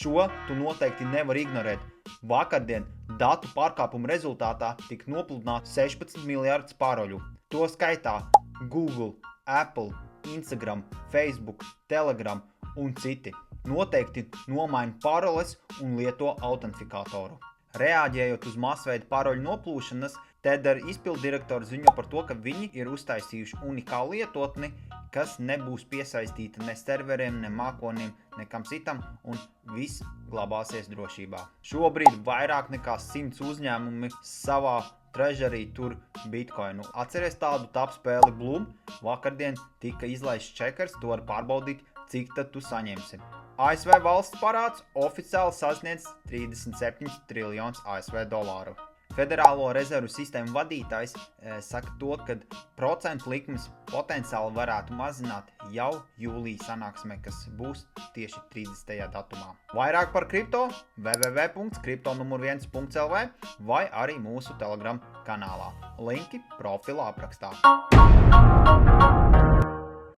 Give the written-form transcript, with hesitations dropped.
Šo tu noteikti nevar ignorēt. Vakardien datu pārkāpuma rezultātā tika nopludināti 16 miljardus paroļu. To skaitā Google, Apple, Instagram, Facebook, Telegram un citi. Noteikti nomaina paroles un lieto autentifikātoru. Reaģējot uz masveida paroļu noplūšanas, Tether izpilddirektors ziņo par to, ka viņi ir uztaisījuši unikālu lietotni, kas nebūs piesaistīta ne serveriem, ne mākoniem, nekam citam, un viss glabāsies drošībā. Šobrīd vairāk nekā 100 uzņēmumi savā treasury tur bitcoinu. Atceries tādu tapspēli Bloom? Vakardien tika izlaists čekers, to var pārbaudīt, cik tad tu saņemsi. ASV valsts parāds oficiāli sasniedz 37 triljonus ASV dolāru. Federālo rezervu sistēmu vadītājs saka to, ka procentu likmes potenciāli varētu mazināt jau jūlija sanāksmē, kas būs tieši 30. datumā. Vairāk par kripto www.kriptonumur1.lv vai arī mūsu Telegram kanālā. Linki profila aprakstā.